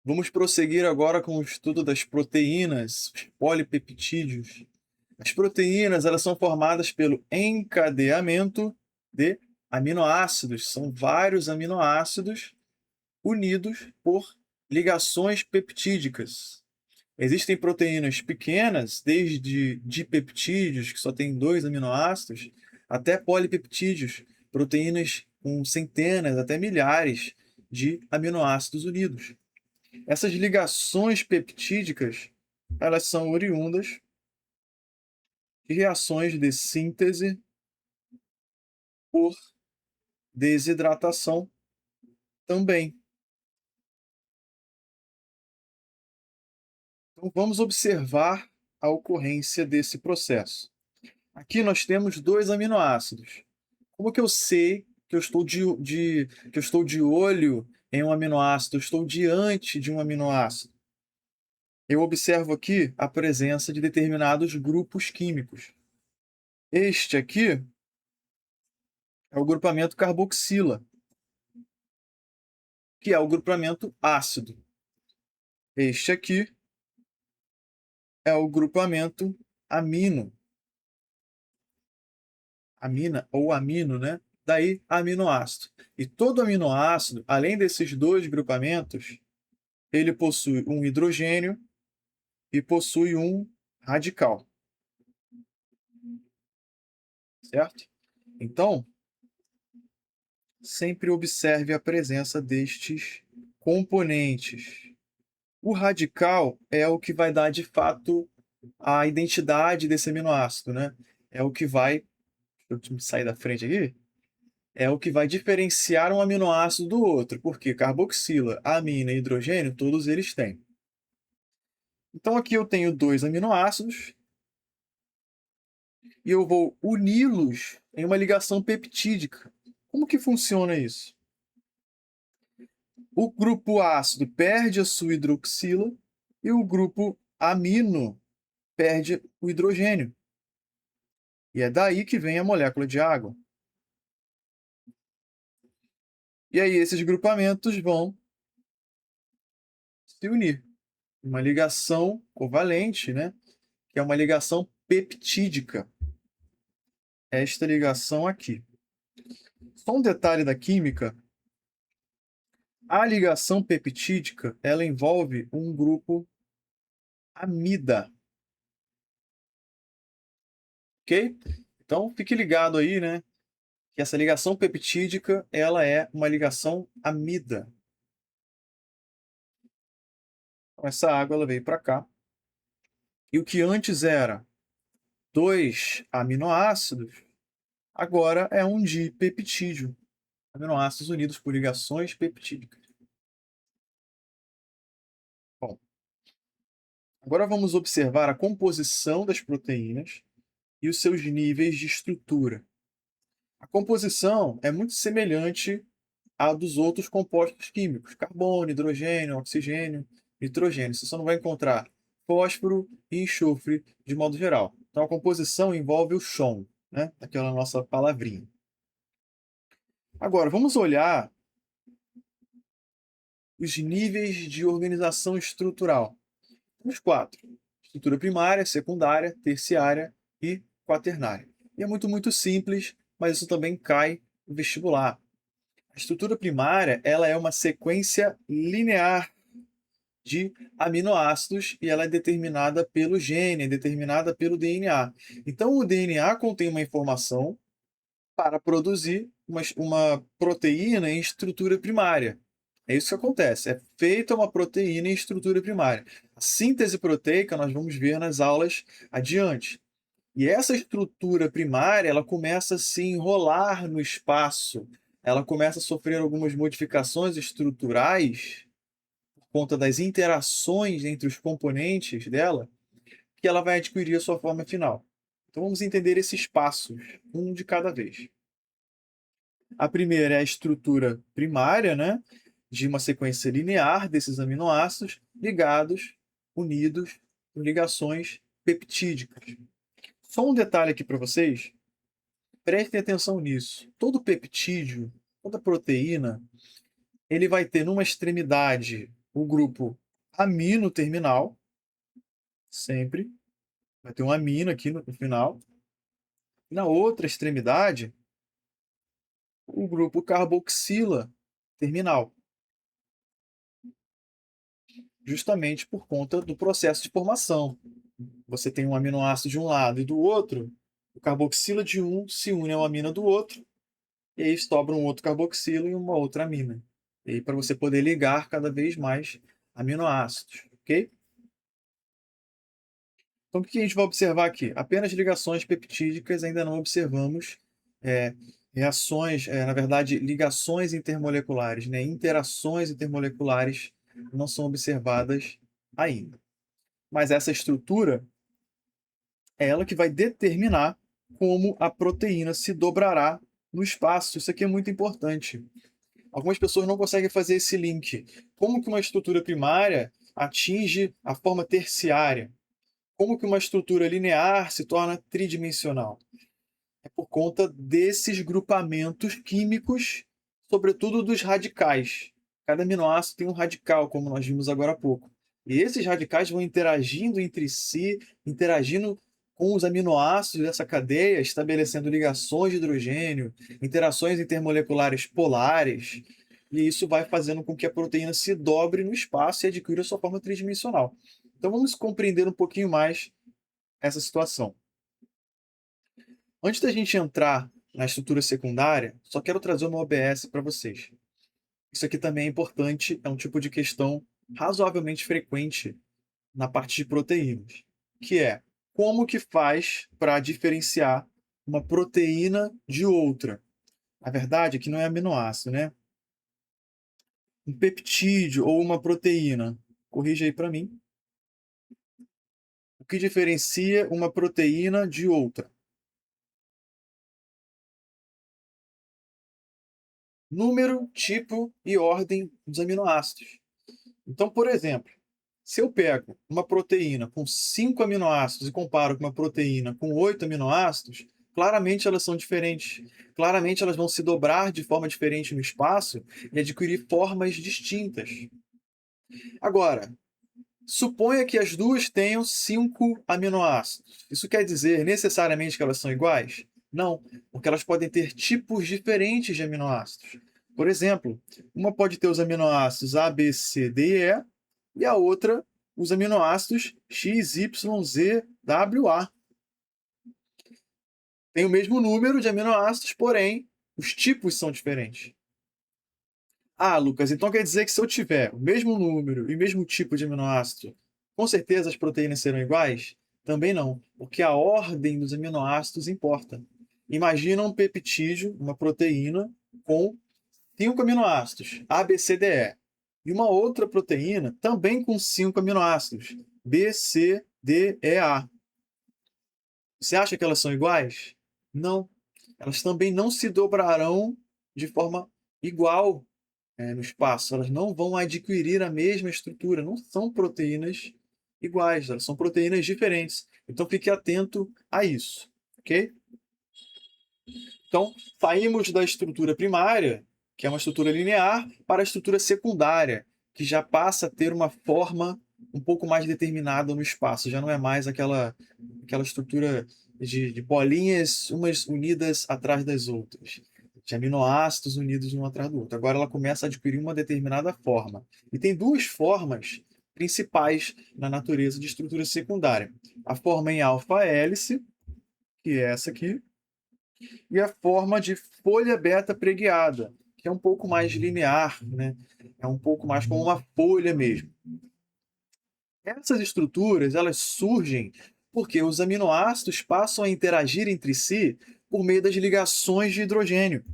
Vamos prosseguir agora com o estudo das proteínas, os polipeptídeos. As proteínas, elas são formadas pelo encadeamento de aminoácidos. São vários aminoácidos unidos por ligações peptídicas. Existem proteínas pequenas, desde dipeptídeos, que só tem 2 aminoácidos, até polipeptídeos, proteínas com centenas, até milhares de aminoácidos unidos. Essas ligações peptídicas, elas são oriundas de reações de síntese por desidratação também. Então, vamos observar a ocorrência desse processo. Aqui nós temos 2 aminoácidos. Como que eu sei que eu estou que eu estou de olho em um aminoácido, eu estou diante de um aminoácido? Eu observo aqui a presença de determinados grupos químicos. Este aqui é o grupamento carboxila, que é o grupamento ácido. Este aqui é o grupamento amino. Amina ou amino, né? Daí aminoácido. E todo aminoácido, além desses 2 grupamentos, ele possui um hidrogênio e possui um radical, certo? Então, sempre observe a presença destes componentes. O radical é o que vai dar de fato a identidade desse aminoácido, né? É o que vai, deixa eu sair da frente aqui, é o que vai diferenciar um aminoácido do outro, porque carboxila, amina e hidrogênio, todos eles têm. Então aqui eu tenho 2 aminoácidos e eu vou uni-los em uma ligação peptídica. Como que funciona isso? O grupo ácido perde a sua hidroxila e o grupo amino perde o hidrogênio. E é daí que vem a molécula de água. E aí esses grupamentos vão se unir. Uma ligação covalente, né? Que é uma ligação peptídica. Esta ligação aqui. Só um detalhe da química. A ligação peptídica, ela envolve um grupo amida. Ok? Então, fique ligado aí, né? Que essa ligação peptídica, ela é uma ligação amida. Então, essa água, ela veio para cá. E o que antes era 2 aminoácidos, agora é um dipeptídeo. Aminoácidos unidos por ligações peptídicas. Bom, agora vamos observar a composição das proteínas e os seus níveis de estrutura. A composição é muito semelhante à dos outros compostos químicos: carbono, hidrogênio, oxigênio, nitrogênio. Você só não vai encontrar fósforo e enxofre de modo geral. Então a composição envolve o chon, né? Aquela nossa palavrinha. Agora vamos olhar os níveis de organização estrutural. Temos 4: estrutura primária, secundária, terciária e quaternária. E é muito simples, mas isso também cai no vestibular. A estrutura primária, ela é uma sequência linear de aminoácidos e ela é determinada pelo gene, é determinada pelo DNA. Então, o DNA contém uma informação para produzir uma proteína em estrutura primária. É isso que acontece. É feita uma proteína em estrutura primária. A síntese proteica nós vamos ver nas aulas adiante. E essa estrutura primária, ela começa a se enrolar no espaço. Ela começa a sofrer algumas modificações estruturais por conta das interações entre os componentes dela, que ela vai adquirir a sua forma final. Então vamos entender esses passos, um de cada vez. A primeira é a estrutura primária, né, de uma sequência linear desses aminoácidos ligados, unidos por ligações peptídicas. Só um detalhe aqui para vocês, prestem atenção nisso. Todo peptídeo, toda proteína, ele vai ter numa extremidade o grupo amino terminal, sempre. Vai ter um amino aqui no final. Na outra extremidade, o grupo carboxila terminal, justamente por conta do processo de formação. Você tem um aminoácido de um lado e do outro, o carboxila de um se une ao amina do outro, e aí sobra um outro carboxilo e uma outra amina. E aí, para você poder ligar cada vez mais aminoácidos, ok? Então, o que a gente vai observar aqui? Apenas ligações peptídicas, ainda não observamos reações, na verdade, ligações intermoleculares, né? Interações intermoleculares não são observadas ainda. Mas essa estrutura é ela que vai determinar como a proteína se dobrará no espaço. Isso aqui é muito importante. Algumas pessoas não conseguem fazer esse link. Como que uma estrutura primária atinge a forma terciária? Como que uma estrutura linear se torna tridimensional? É por conta desses grupamentos químicos, sobretudo dos radicais. Cada aminoácido tem um radical, como nós vimos agora há pouco. E esses radicais vão interagindo entre si, interagindo com os aminoácidos dessa cadeia, estabelecendo ligações de hidrogênio, interações intermoleculares polares, e isso vai fazendo com que a proteína se dobre no espaço e adquira sua forma tridimensional. Então vamos compreender um pouquinho mais essa situação. Antes da gente entrar na estrutura secundária, só quero trazer uma OBS para vocês. Isso aqui também é importante, é um tipo de questão razoavelmente frequente na parte de proteínas, que é como que faz para diferenciar uma proteína de outra? A verdade é que não é aminoácido, né? Um peptídeo ou uma proteína. Corrija aí para mim. O que diferencia uma proteína de outra? Número, tipo e ordem dos aminoácidos. Então, por exemplo, se eu pego uma proteína com 5 aminoácidos e comparo com uma proteína com 8 aminoácidos, claramente elas são diferentes. Claramente elas vão se dobrar de forma diferente no espaço e adquirir formas distintas. Agora, suponha que as duas tenham 5 aminoácidos. Isso quer dizer necessariamente que elas são iguais? Não, porque elas podem ter tipos diferentes de aminoácidos. Por exemplo, uma pode ter os aminoácidos A, B, C, D e E, e a outra os aminoácidos X, Y, Z, W, A. Tem o mesmo número de aminoácidos, porém, os tipos são diferentes. Ah, Lucas, então quer dizer que se eu tiver o mesmo número e o mesmo tipo de aminoácido, com certeza as proteínas serão iguais? Também não, porque a ordem dos aminoácidos importa. Imagina um peptídeo, uma proteína, com 5 aminoácidos, A, B, C, D, E. E uma outra proteína também com 5 aminoácidos, B, C, D, E, A. Você acha que elas são iguais? Não. Elas também não se dobrarão de forma igual no espaço. Elas não vão adquirir a mesma estrutura. Não são proteínas iguais, elas são proteínas diferentes. Então fique atento a isso, ok? Então, saímos da estrutura primária, que é uma estrutura linear, para a estrutura secundária, que já passa a ter uma forma um pouco mais determinada no espaço. Já não é mais aquela estrutura de bolinhas, umas unidas atrás das outras, de aminoácidos unidos um atrás do outro. Agora ela começa a adquirir uma determinada forma. E tem duas formas principais na natureza de estrutura secundária. A forma em alfa-hélice, que é essa aqui, e a forma de folha beta preguiada, que é um pouco mais linear, né? É um pouco mais como uma folha mesmo. Essas estruturas, elas surgem porque os aminoácidos passam a interagir entre si por meio das ligações de hidrogênio.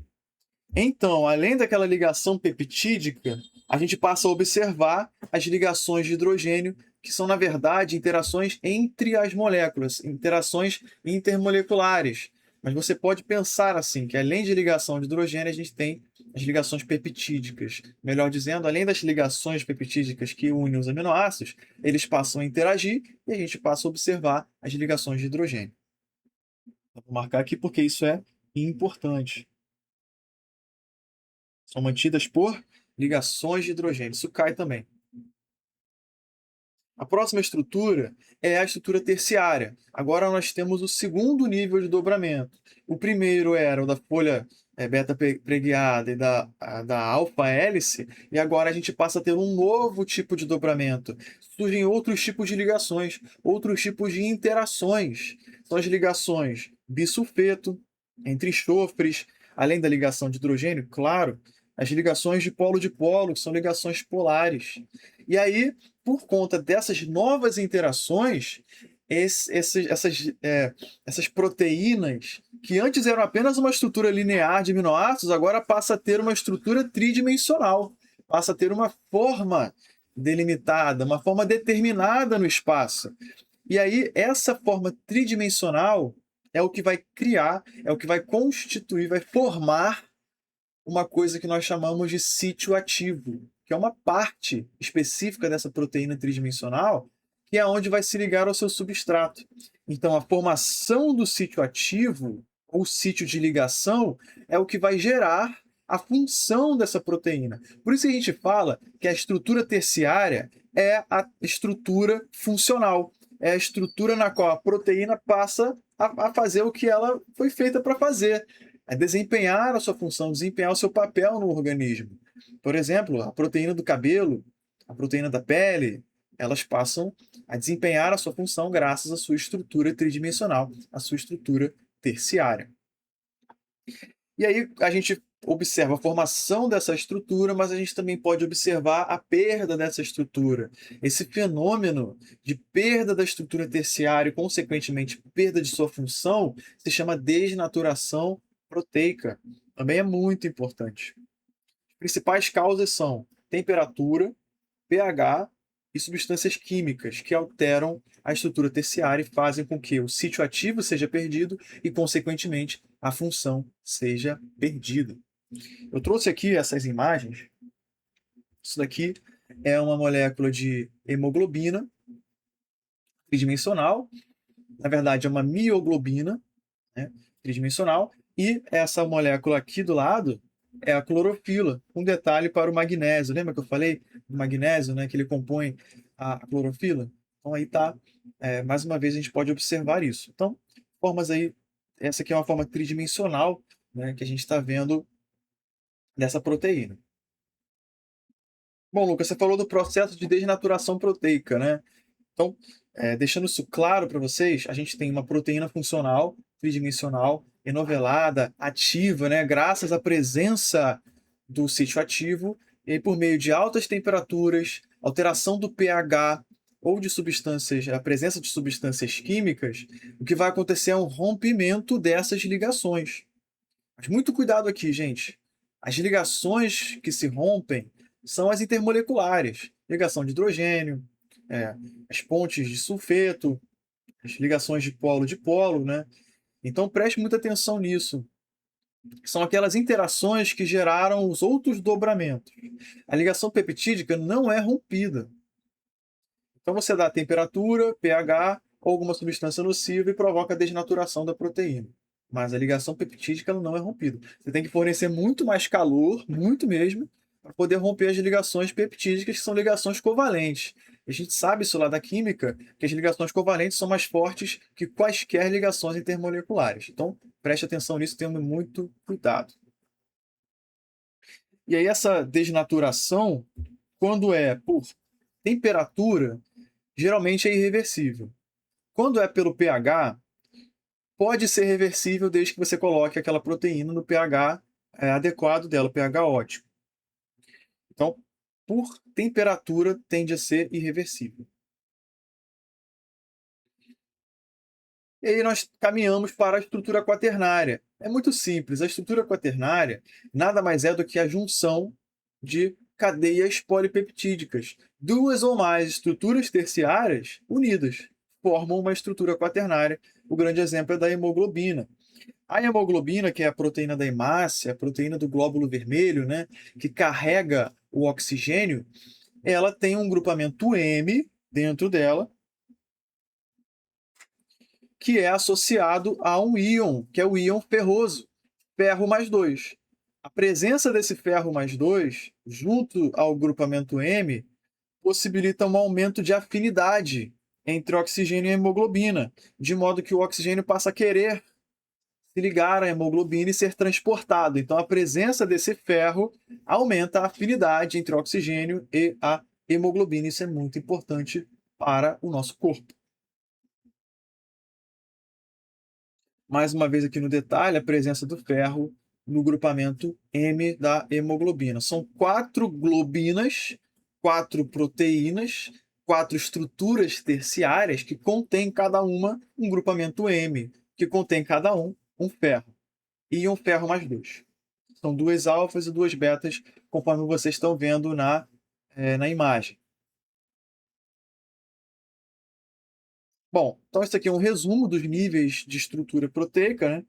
Então, além daquela ligação peptídica, a gente passa a observar as ligações de hidrogênio, que são, na verdade, interações entre as moléculas, interações intermoleculares. Mas você pode pensar assim, que além de ligação de hidrogênio, a gente tem as ligações peptídicas. Melhor dizendo, além das ligações peptídicas que unem os aminoácidos, eles passam a interagir e a gente passa a observar as ligações de hidrogênio. Vou marcar aqui porque isso é importante. São mantidas por ligações de hidrogênio. Isso cai também. A próxima estrutura é a estrutura terciária. Agora nós temos o segundo nível de dobramento. O primeiro era o da folha beta preguiada e da alfa-hélice, e agora a gente passa a ter um novo tipo de dobramento. Surgem outros tipos de ligações, outros tipos de interações. São as ligações bisulfeto, entre enxofres, além da ligação de hidrogênio, claro, as ligações de polo, que são ligações polares. E aí, por conta dessas novas interações, essas proteínas, que antes eram apenas uma estrutura linear de aminoácidos, agora passa a ter uma estrutura tridimensional, passa a ter uma forma delimitada, uma forma determinada no espaço. E aí, essa forma tridimensional é o que vai criar, é o que vai constituir, vai formar uma coisa que nós chamamos de sítio ativo, que é uma parte específica dessa proteína tridimensional, que é onde vai se ligar ao seu substrato. Então, a formação do sítio ativo, ou sítio de ligação, é o que vai gerar a função dessa proteína. Por isso a gente fala que a estrutura terciária é a estrutura funcional, é a estrutura na qual a proteína passa a fazer o que ela foi feita para fazer, é desempenhar a sua função, desempenhar o seu papel no organismo. Por exemplo, a proteína do cabelo, a proteína da pele, elas passam a desempenhar a sua função graças à sua estrutura tridimensional, à sua estrutura terciária. E aí a gente observa a formação dessa estrutura, mas a gente também pode observar a perda dessa estrutura. Esse fenômeno de perda da estrutura terciária e, consequentemente, perda de sua função, se chama desnaturação proteica. Também é muito importante. As principais causas são temperatura, pH e substâncias químicas que alteram a estrutura terciária e fazem com que o sítio ativo seja perdido e, consequentemente, a função seja perdida. Eu trouxe aqui essas imagens. Isso daqui é uma molécula de hemoglobina tridimensional. Na verdade, é uma mioglobina, né, tridimensional. E essa molécula aqui do lado é a clorofila. Um detalhe para o magnésio. Lembra que eu falei do magnésio, né, que ele compõe a clorofila? Então aí tá, mais uma vez a gente pode observar isso. Então, formas aí, essa aqui é uma forma tridimensional, né, que a gente está vendo dessa proteína. Bom, Lucas, você falou do processo de desnaturação proteica, né? Então, deixando isso claro para vocês, a gente tem uma proteína funcional, tridimensional, enovelada, ativa, né? Graças à presença do sítio ativo, e por meio de altas temperaturas, alteração do pH ou de substâncias, a presença de substâncias químicas, o que vai acontecer é um rompimento dessas ligações. Mas muito cuidado aqui, gente. As ligações que se rompem são as intermoleculares. Ligação de hidrogênio, as pontes de sulfeto, as ligações de polo, né? Então preste muita atenção nisso. São aquelas interações que geraram os outros dobramentos. A ligação peptídica não é rompida. Então você dá temperatura, pH ou alguma substância nociva e provoca a desnaturação da proteína. Mas a ligação peptídica não é rompida. Você tem que fornecer muito mais calor, muito mesmo, para poder romper as ligações peptídicas, que são ligações covalentes. A gente sabe isso lá da química, que as ligações covalentes são mais fortes que quaisquer ligações intermoleculares. Então, preste atenção nisso, tendo muito cuidado. E aí, essa desnaturação, quando é por temperatura, geralmente é irreversível. Quando é pelo pH, pode ser reversível desde que você coloque aquela proteína no pH adequado dela, pH ótimo. Então, por temperatura, tende a ser irreversível. E aí nós caminhamos para a estrutura quaternária. É muito simples. A estrutura quaternária nada mais é do que a junção de cadeias polipeptídicas. Duas ou mais estruturas terciárias unidas formam uma estrutura quaternária. O grande exemplo é da hemoglobina. A hemoglobina, que é a proteína da hemácia, a proteína do glóbulo vermelho, né, que carrega o oxigênio, ela tem um grupamento M dentro dela, que é associado a um íon, que é o íon ferroso, ferro mais 2. A presença desse ferro mais 2, junto ao grupamento M, possibilita um aumento de afinidade entre oxigênio e hemoglobina, de modo que o oxigênio passa a querer se ligar à hemoglobina e ser transportado. Então, a presença desse ferro aumenta a afinidade entre o oxigênio e a hemoglobina. Isso é muito importante para o nosso corpo. Mais uma vez aqui no detalhe, a presença do ferro no grupamento M da hemoglobina. São 4 globinas, 4 proteínas, 4 estruturas terciárias que contêm cada uma um grupamento M, que contém cada um ferro. E um ferro mais 2. São 2 alfas e 2 betas, conforme vocês estão vendo na imagem. Bom, então isso aqui é um resumo dos níveis de estrutura proteica, né?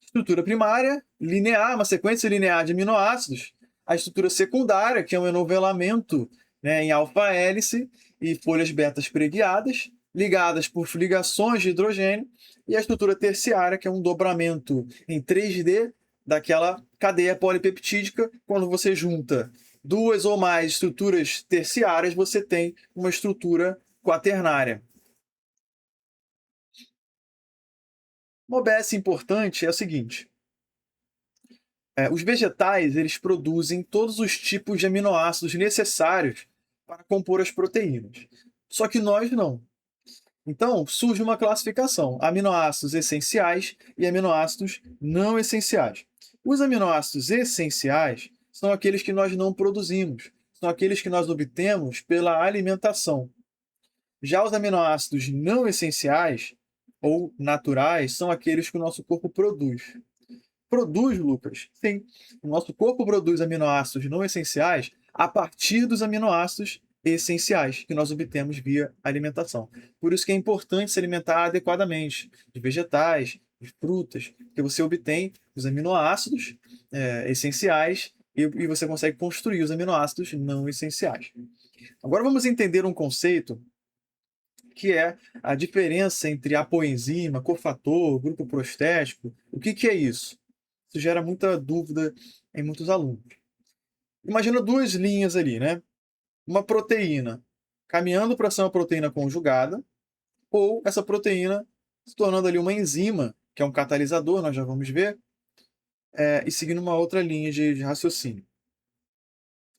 Estrutura primária, linear, uma sequência linear de aminoácidos. A estrutura secundária, que é um enovelamento, né, em alfa-hélice e folhas betas preguiadas, ligadas por ligações de hidrogênio. E a estrutura terciária, que é um dobramento em 3D daquela cadeia polipeptídica. Quando você junta 2 ou mais estruturas terciárias, você tem uma estrutura quaternária. Uma OBS importante é o seguinte: os vegetais eles produzem todos os tipos de aminoácidos necessários para compor as proteínas. Só que nós não. Então, surge uma classificação: aminoácidos essenciais e aminoácidos não essenciais. Os aminoácidos essenciais são aqueles que nós não produzimos, são aqueles que nós obtemos pela alimentação. Já os aminoácidos não essenciais ou naturais são aqueles que o nosso corpo produz. Produz, Lucas? Sim. O nosso corpo produz aminoácidos não essenciais a partir dos aminoácidos essenciais que nós obtemos via alimentação. Por isso que é importante se alimentar adequadamente de vegetais, de frutas, que você obtém os aminoácidos essenciais e você consegue construir os aminoácidos não essenciais. Agora vamos entender um conceito que é a diferença entre apoenzima, cofator, grupo prostético. O que é isso? Isso gera muita dúvida em muitos alunos. Imagina 2 linhas ali, né? Uma proteína caminhando para ser uma proteína conjugada, ou essa proteína se tornando ali uma enzima, que é um catalisador, nós já vamos ver, e seguindo uma outra linha de raciocínio.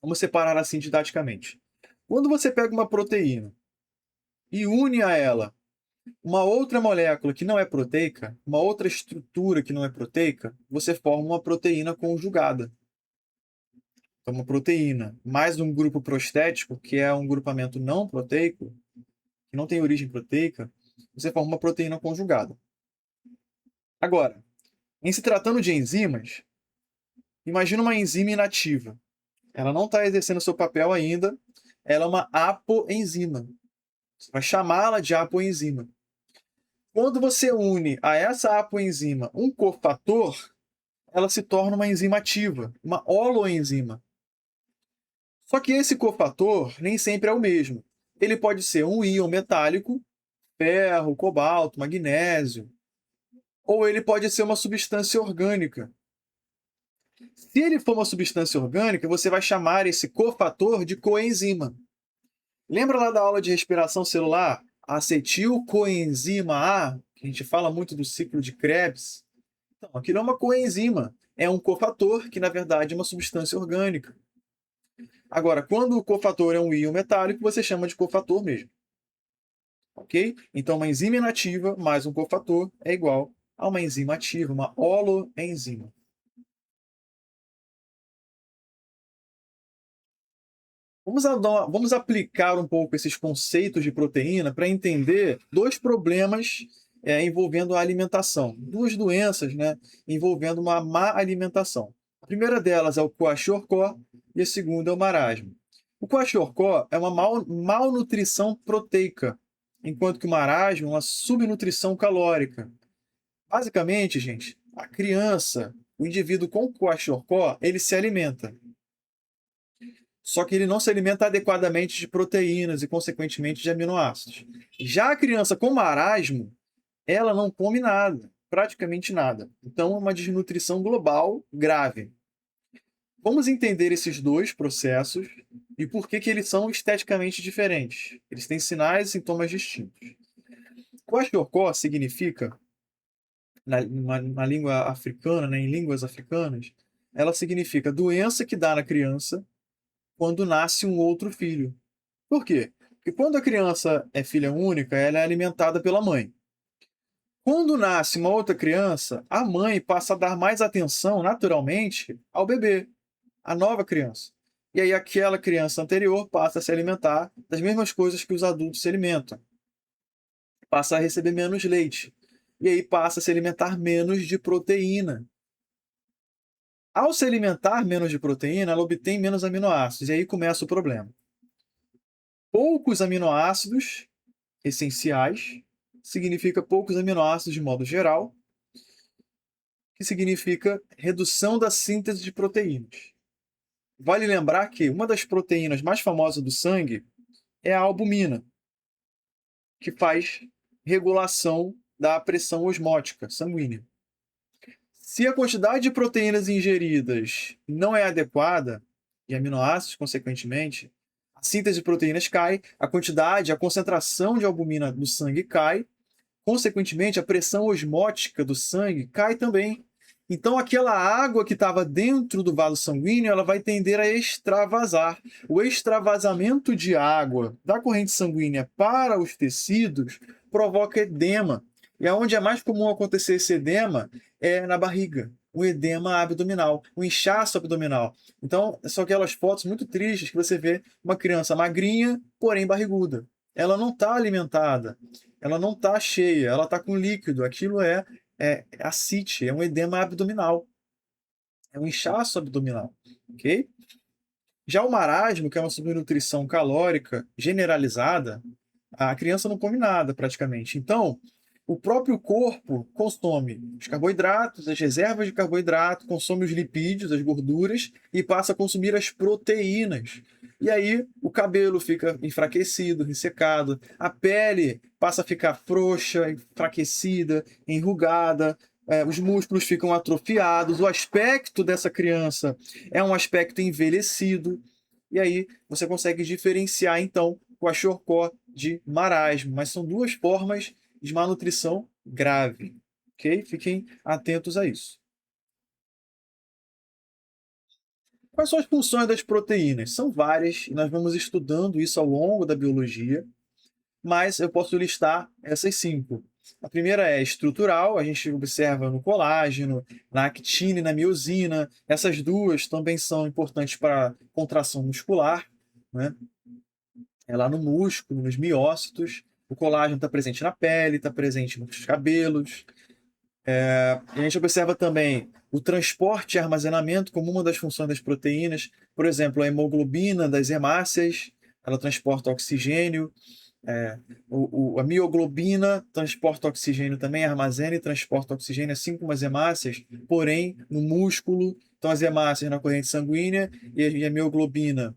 Vamos separar assim didaticamente. Quando você pega uma proteína e une a ela uma outra molécula que não é proteica, uma outra estrutura que não é proteica, você forma uma proteína conjugada. Então, uma proteína mais um grupo prostético, que é um grupamento não proteico, que não tem origem proteica, você forma uma proteína conjugada. Agora, em se tratando de enzimas, imagina uma enzima inativa. Ela não está exercendo seu papel ainda, ela é uma apoenzima. Você vai chamá-la de apoenzima. Quando você une a essa apoenzima um cofator, ela se torna uma enzima ativa, uma holoenzima. Só que esse cofator nem sempre é o mesmo. Ele pode ser um íon metálico, ferro, cobalto, magnésio, ou ele pode ser uma substância orgânica. Se ele for uma substância orgânica, você vai chamar esse cofator de coenzima. Lembra lá da aula de respiração celular? Acetilcoenzima A, que a gente fala muito do ciclo de Krebs. Então, aquilo é uma coenzima. É um cofator que, na verdade, é uma substância orgânica. Agora, quando o cofator é um íon metálico, você chama de cofator mesmo. Ok? Então, uma enzima inativa mais um cofator é igual a uma enzima ativa, uma holoenzima. Vamos aplicar um pouco esses conceitos de proteína para entender 2 problemas envolvendo a alimentação. 2 doenças, né, envolvendo uma má alimentação. A primeira delas é o Kwashiorkor e a segunda é o marasmo. O Kwashiorkor é uma malnutrição proteica, enquanto que o marasmo é uma subnutrição calórica. Basicamente, gente, a criança, o indivíduo com Kwashiorkor, ele se alimenta. Só que ele não se alimenta adequadamente de proteínas e, consequentemente, de aminoácidos. Já a criança com marasmo, ela não come nada, praticamente nada. Então, é uma desnutrição global grave. Vamos entender esses dois processos e por que eles são esteticamente diferentes. Eles têm sinais e sintomas distintos. Kwashiorkor significa, na língua africana, né, em línguas africanas, ela significa doença que dá na criança quando nasce um outro filho. Por quê? Porque quando a criança é filha única, ela é alimentada pela mãe. Quando nasce uma outra criança, a mãe passa a dar mais atenção, naturalmente, ao bebê, à nova criança. E aí aquela criança anterior passa a se alimentar das mesmas coisas que os adultos se alimentam. Passa a receber menos leite. E aí passa a se alimentar menos de proteína. Ao se alimentar menos de proteína, ela obtém menos aminoácidos. E aí começa o problema. Poucos aminoácidos essenciais significa poucos aminoácidos de modo geral, que significa redução da síntese de proteínas. Vale lembrar que uma das proteínas mais famosas do sangue é a albumina, que faz regulação da pressão osmótica sanguínea. Se a quantidade de proteínas ingeridas não é adequada, e aminoácidos, consequentemente, a síntese de proteínas cai, a quantidade, a concentração de albumina no sangue cai, consequentemente, a pressão osmótica do sangue cai também. Então, aquela água que estava dentro do vaso sanguíneo, ela vai tender a extravasar. O extravasamento de água da corrente sanguínea para os tecidos provoca edema. E aonde é mais comum acontecer esse edema é na barriga, o edema abdominal, o inchaço abdominal. Então, são aquelas fotos muito tristes que você vê uma criança magrinha, porém barriguda. Ela não está alimentada, ela não está cheia, ela está com líquido. Aquilo é ascite, é um edema abdominal, é um inchaço abdominal, ok? Já o marasmo, que é uma subnutrição calórica generalizada, a criança não come nada praticamente. Então, o próprio corpo consome os carboidratos, as reservas de carboidrato, consome os lipídios, as gorduras e passa a consumir as proteínas. E aí o cabelo fica enfraquecido, ressecado, a pele passa a ficar frouxa, enfraquecida, enrugada, os músculos ficam atrofiados, o aspecto dessa criança é um aspecto envelhecido. E aí você consegue diferenciar, então, o kwashiorkor de marasmo. Mas são duas formas de malnutrição grave. Ok? Fiquem atentos a isso. Quais são as funções das proteínas? São várias, e nós vamos estudando isso ao longo da biologia, mas eu posso listar essas 5. A primeira é estrutural, a gente observa no colágeno, na actina e na miosina. Essas duas também são importantes para a contração muscular, né? É lá no músculo, nos miócitos. O colágeno está presente na pele, está presente nos cabelos. A gente observa também o transporte e armazenamento como uma das funções das proteínas. Por exemplo, a hemoglobina das hemácias, ela transporta oxigênio. A mioglobina transporta oxigênio também, armazena e transporta oxigênio, assim como as hemácias, porém no músculo. Então, as hemácias na corrente sanguínea e a mioglobina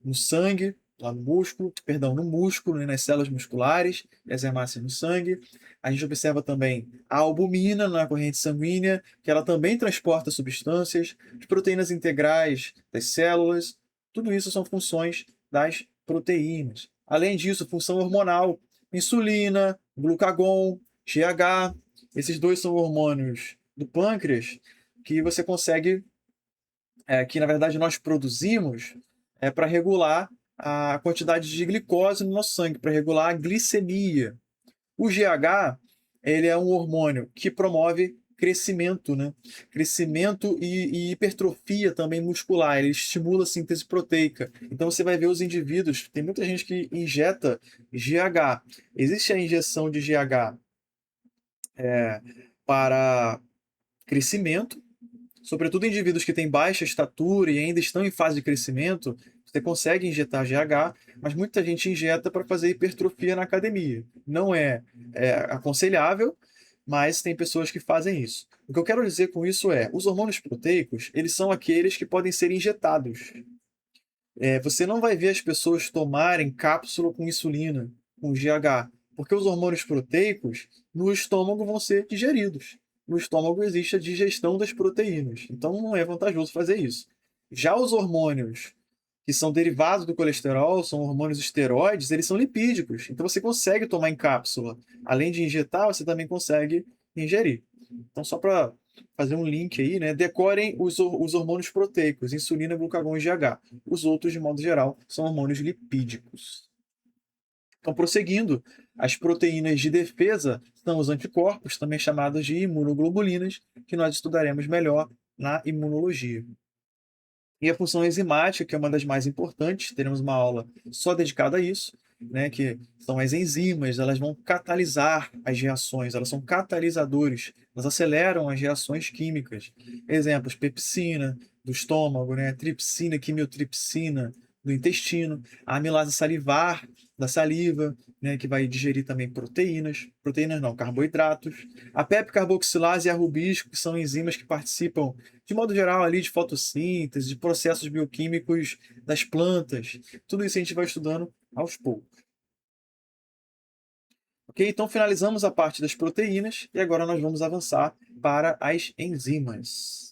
no sangue, lá no músculo, perdão, no músculo, né, nas células musculares, e as hemácias no sangue. A gente observa também a albumina na corrente sanguínea, que ela também transporta substâncias, as proteínas integrais das células. Tudo isso são funções das proteínas. Além disso, função hormonal, insulina, glucagon, GH. Esses dois são hormônios do pâncreas que você consegue, que na verdade nós produzimos para regular a quantidade de glicose no nosso sangue, para regular a glicemia. O GH, ele é um hormônio que promove crescimento, né? Crescimento e hipertrofia também muscular. Ele estimula a síntese proteica. Então você vai ver os indivíduos, tem muita gente que injeta GH. Existe a injeção de GH para crescimento, sobretudo indivíduos que têm baixa estatura e ainda estão em fase de crescimento. Você consegue injetar GH, mas muita gente injeta para fazer hipertrofia na academia. Não é aconselhável, mas tem pessoas que fazem isso. O que eu quero dizer com isso é, os hormônios proteicos, eles são aqueles que podem ser injetados. Você não vai ver as pessoas tomarem cápsula com insulina, com GH, porque os hormônios proteicos no estômago vão ser digeridos. no estômago existe a digestão das proteínas. Então não é vantajoso fazer isso. Já os hormônios que são derivados do colesterol, são hormônios esteroides, eles são lipídicos. Então você consegue tomar em cápsula. Além de injetar, você também consegue ingerir. Então, só para fazer um link aí, né? Decorem os hormônios proteicos, insulina, glucagon e GH. Os outros, de modo geral, são hormônios lipídicos. Então, prosseguindo, as proteínas de defesa são os anticorpos, também chamados de imunoglobulinas, que nós estudaremos melhor na imunologia. E a função enzimática, que é uma das mais importantes, teremos uma aula só dedicada a isso, né, que são as enzimas, elas vão catalisar as reações, elas são catalisadores, elas aceleram as reações químicas. Exemplos, pepsina do estômago, né, tripsina, quimiotripsina do intestino, a amilase salivar da saliva, né, que vai digerir também proteínas não, carboidratos, a pepcarboxilase e a rubisco, que são enzimas que participam de modo geral, ali de fotossíntese, de processos bioquímicos das plantas. Tudo isso a gente vai estudando aos poucos. Ok? Então, finalizamos a parte das proteínas e agora nós vamos avançar para as enzimas.